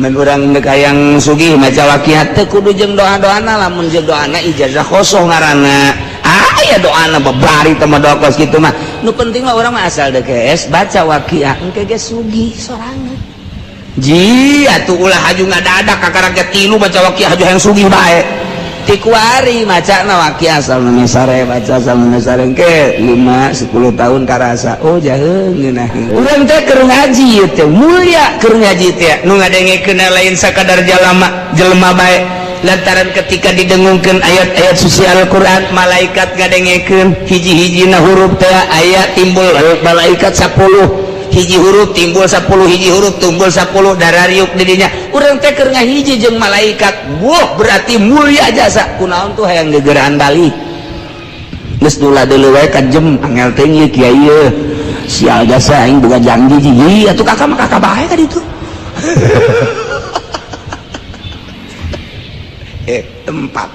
mun urang deuk hayang sugih maca waqiah teu kudu jeung doa-doana, lamun jeung doana ijazah kosong ngaranna. Aya doana babari teh mah doa kos kitu mah. Nu penting mah urang mah asal deukes baca waqiah engke ge sugih sorangan. Ji atuh ulah haju ngadadak kakaraget 3 baca waqiah haju hayang sugih bae. Ti kuari macana waqiah asal nu sare baca asal nu sare engke 5-10 tahun karasa. Oh jaheung ngeunaheun. Urang teh keur ngaji ieu teh mulia keur ngaji teh nu ngadengekeun lain sakadar jelema bae. Lantaran ketika didengungkeun ayat-ayat suci Al-Qur'an malaikat ngadengekeun hiji-hijina huruf teh aya timbul malaikat 10 hiji huruf timbul 10 hiji huruf timbul 10 darariuk di dinya. Urang teh keur ngahiji jeung malaikat. Wah berarti mulia jasa. Kunaon tuh hayang gegeraan balik. Geus dula deuleu wae kajem angel teh ieu kieu ieu. Sial jasa aing boga janji ji. Atuh kakak mah kakak bae ka ditu. Tempat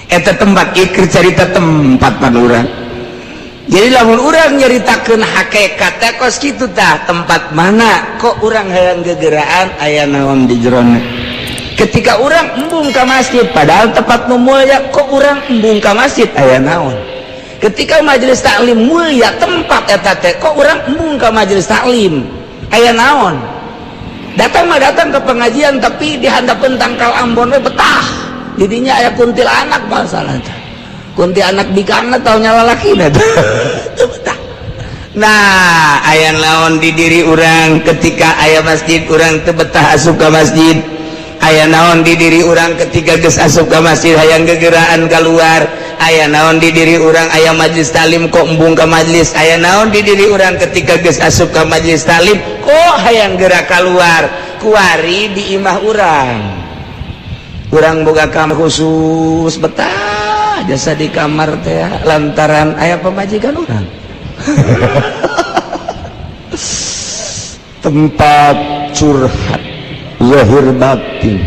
eta tempat ikir cerita tempat pada urang. Jadi lamun urang nyaritakeun hakikat teh kos kitu tah tempat mana kok urang hayang gegeraan aya naon di jerona. Ketika urang embung ka masjid padahal tempat nu mulia kok urang embung ka masjid aya naon. Ketika majelis taklim mulia tempat eta teh kok urang embung ka majelis taklim aya naon. Datang mah datang ke pengajian tapi di handapeun tangkal Ambon we betah. Didinya aya kuntilanak masalahnya. Kuntilanak bikana taunya lalakina. Nah, aya naon di diri urang ketika aya masjid urang teu betah asup ka masjid. Aya naon di diri urang ketika geus asup ka masjid hayang gegeraan keluar. Aya naon di diri urang aya majelis talim kok embung ka majelis. Aya naon di diri urang ketika geus asup ka majelis talim kok hayang gerak keluar. Kuari di imah urang. Urang boga kamar khusus betah jasa di kamar teh lantaran aya pamajikan urang. Tempat curhat zahir batin,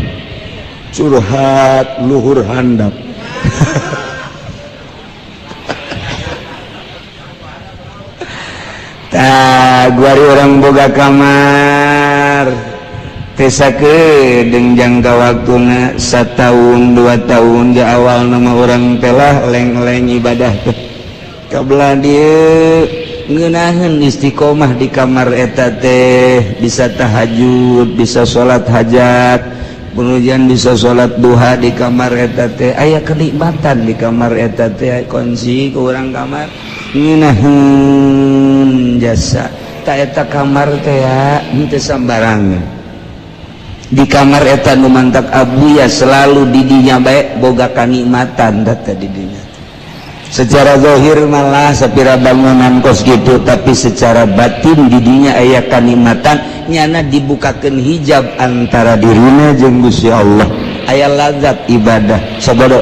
curhat luhur handap. Tah guari urang boga kamar tesakeun jangka waktuna 1 tahun 2 tahun di awal nama orang telah leng-leng ibadah teh kabelah dieu ngeunaheun istiqomah di kamar eta teh bisa tahajud bisa salat hajat kemudian bisa salat duha di kamar eta teh aya kenikmatan di kamar eta teh kunci ke urang kamar ngeunaheun jasa ta eta kamar teh henteu sambarangan. Di kamar eta nu mantak abu ya selalu didinya baik boga kanikmatan data didinya. Secara zahir malah sapira bangunan kos gitu tapi secara batin didinya aya kanikmatan nyana dibukakeun hijab antara dirina jeung Gusti Allah. Aya lazat ibadah. Sabada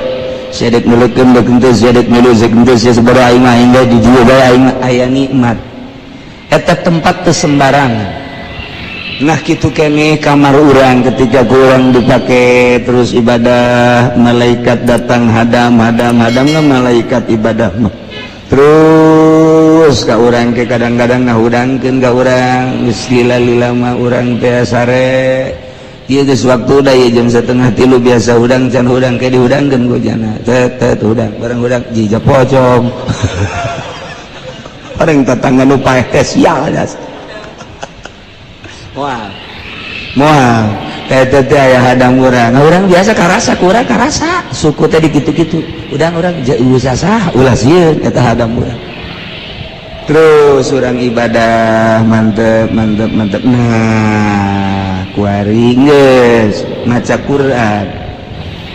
sedek nuleukeun deuk teu sedek nulu zeuk teu sabada aing mah hingga di dieu bae aing aya nikmat. Eta tempat teu sembarangan. Nah gitu kene kamar urang ketika kurang dipakai terus ibadah malaikat datang hadam malaikat ibadah mah terus ka urang ke kadang-kadang ngahudangkeun ka urang geus lila mah urang teh sare ieu geus waktu da ieu jam 2:30 biasa hudang can hudang ke dihudangkeun ku jana tet hudang bareng hudang jija pocong orang tetangga nu paeh teh sial jas. Moal teh aya hadang urang. Urang biasa karasa kurang karasa. Suku teh dikitu-kitu. Urang usah sah ulah sieun eta hadang urang. Terus urang ibadah mantep. Nah, kuari geus maca Quran.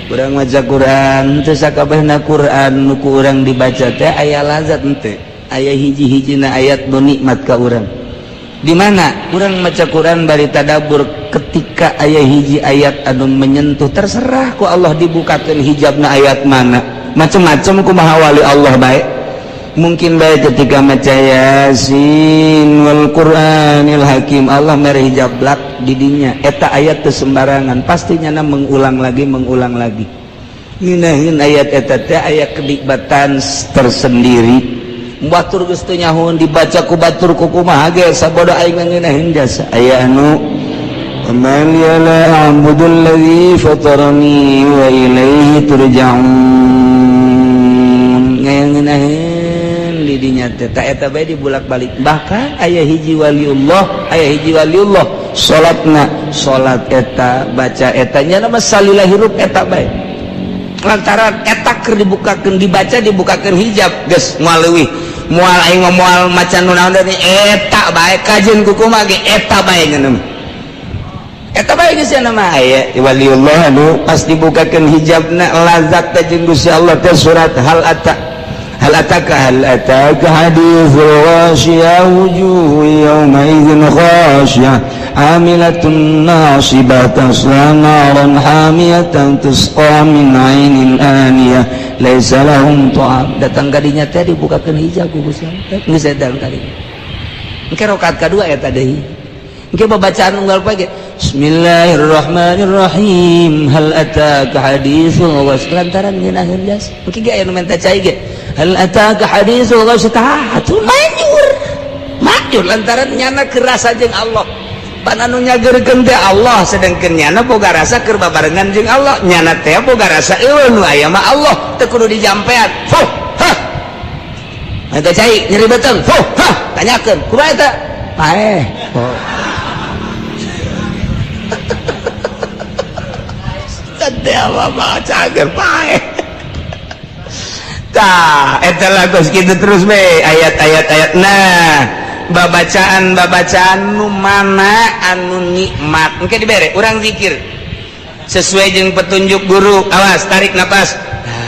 Urang maca Quran teu sakabehna Quran nu ku urang dibaca teh aya lazat henteu. Aya hiji-hijina ayat nu nikmat ka urang. Di mana urang maca Quran bari tadabbur ketika aya hiji ayat anu menyentuh terserah ku Allah dibukakeun hijabna ayat mana macam-macam kumaha wali Allah bae mungkin bae ketika maca Yasin wal Qur'anil Hakim Allah mere hijab blak di dinya eta ayat teu sembarangan pastinya mengulang lagi ngeunaheun ayat eta teh aya kenikmatan tersendiri. Batur geus teu nyahoon dibaca ku batur ku kumaha ge sabada aing ngeunaheun jasa aya anu وما لي لا أعبد الذي فطرني وإليه ترجعون ngayangeun di dinya teh ta eta bae dibulak-balik bahkan aya hiji waliullah salatna salat eta baca eta nya nama salilah hirup eta bae lantaran eta keur dibukakeun dibukakeun hijab geus moal leuwih moal aing moal macan nu naon deui eta bae kajeun kumaha ge eta bae ngeuneuh eta bae geus nama aya waliullah anu pas dibukakeun hijabna lazat teh jeung Gusti Allah teh surat hal ataka hadithul ghasyiyah wujuh yawma idzin khasyiyah amilatun nasibah tasla naran hamiyatan tusqa min 'ainin aniyah laisa lahum ta'am datang kadinya teh dibukakeun hijab ku Gusti Allah geus edan kali engke rakaat kadua eta deui engke babacaan unggal page Bismillahirrahmanirrahim hal ataka hadithul ghasyiyah lantaran ngeunaheun jas engke ge aya nu minta cai ge hal ataka hadithul ghasyiyah majur lantaran nyana kerasa jeung Allah pan anu nyageurkeun teh Allah sedengkeun nyana boga rasa keur babarengan jeung Allah nyana teh boga rasa eueuh nu aya mah Allah teu kudu dijampean fuh hah eta cai nyeri beteng fuh hah tanyakeun kumaha eta paeh teh apa baca agar paeh tah eta lagos kitu terus we ayat-ayat nah babacaan nu mana anu nikmat engke dibere urang zikir sesuai jeung petunjuk guru awas tarik napas la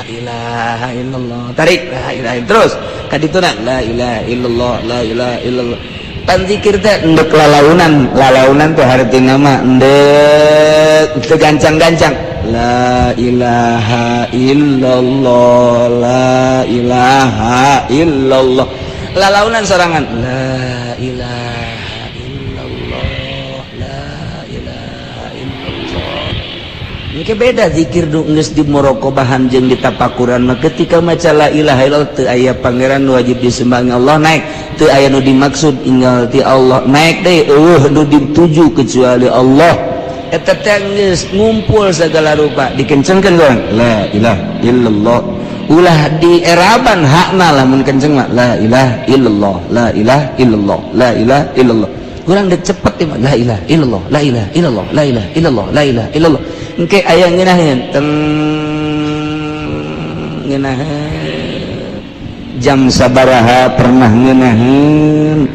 ilaha illallah tarik la ilaha terus kadituna la ilaha illallah la ilaha illallah pan zikir teh endek lalaunan teh hartina mah endek teu gancang-gancang la ilaha illallah la ilaha illallah lalaunan sorangan la ilaha illallah la ilaha illallah engke beda zikir nu geus dimorokobahan jeung ditapakuran mah ketika maca la ilaha illallah teu aya pangeran nu wajib disembah Allah naik teu aya nu dimaksud inggal ti Allah naik deui nu dituju kecuali Allah eta teh geus ngumpul sagala rupa dikencengkeun urang la ilaha illallah ulah di eraban hakna lamun kenceng mah la ilaha illallah la ilaha illallah la ilaha illallah urang dek cepet mah la ilaha illallah la ilaha illallah la ilaha illallah la ilaha illallah engke aya ngeunaheun teng ngeunaheun jam sabaraha pernah ngeunaheun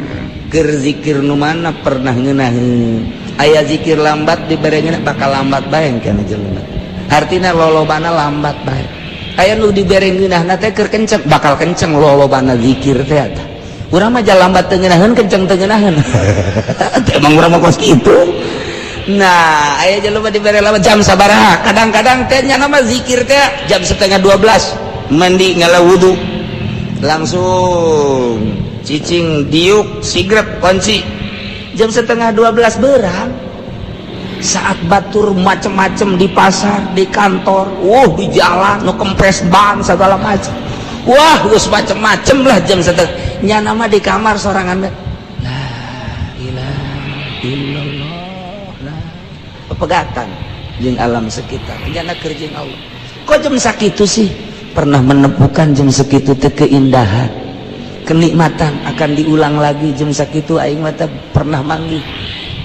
keur zikir nu mana pernah ngeunaheun aya zikir lambat diberengeun bakal lambat bae kana jelema artina lolobana lambat bae aya nu dibere ngeunahna teh keur kenceng bakal kenceng lolobana zikir teh eta urang mah jalambat teu ngeunaheun kenceng teu ngeunaheun emang urang mah kos kitu nah aya jelema dibere lambat jam sabaraha kadang-kadang teh nya nama zikir teh jam 11:30 mandi ngala wudu langsung cicing diuk sigrep kunci jam 11:30 beurang saat batur macem-macem di pasar di kantor di jalan nu kempes ban segala macam geus macem-macem lah jam 1 nya nama di kamar sorangan la ilaha illallah la pepegatan jeung alam sekitar nya keur jeung Allah kok jam sakitu sih pernah menemukan jam sekitu teh keindahan kenikmatan akan diulang lagi jam sakitu aing mah teh pernah manggih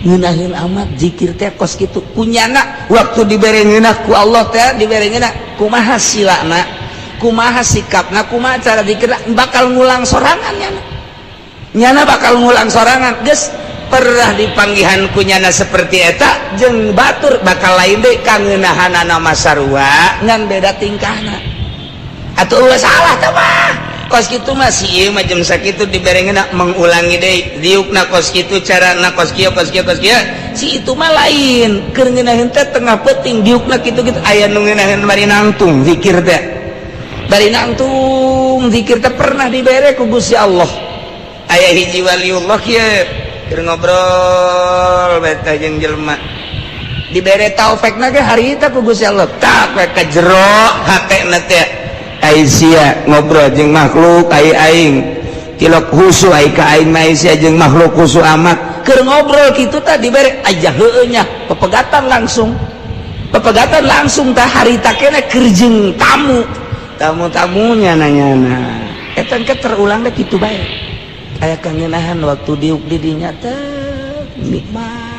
ngeunaheun amat zikir teh kos kitu kunyana waktu dibere ngeunah ku Allah teh dibere ngeunah kumaha silana kumaha sikapna kumaha cara zikirna bakal ngulang sorangan nyana bakal ngulang sorangan geus pernah dipanggihan ku nyana seperti eta jeung batur bakal lain deui ka ngeunahanana masarua ngan beda tingkahna atuh salah teh mah kos kitu mah si ieu mah jam sakitu diberengeuna mengulangi deui diukna kos kitu carana kos kieu si itu mah lain keur ngeunaheun teh tengah peuting diukna kitu-kitu aya nu ngeunaheun bari nangtung zikir teh pernah dibere ku Gusti Allah aya hiji waliullah kieu keur ngobrol beta jeung jelema dibere taufekna ge harita ku Gusti Allah tak we ka jero hatena teh Aisyah ngobrol jeung makhluk aing tilok husu ai ka aing Aisyah jeung makhluk husu amat keur ngobrol gitu tadi bere aja heunya pepegatan langsung tah harita kena kerjeng tamu-tamunya nanya eta ke terulang deh kitu bae aya kangenahan waktu diuk di dinya teh nikmat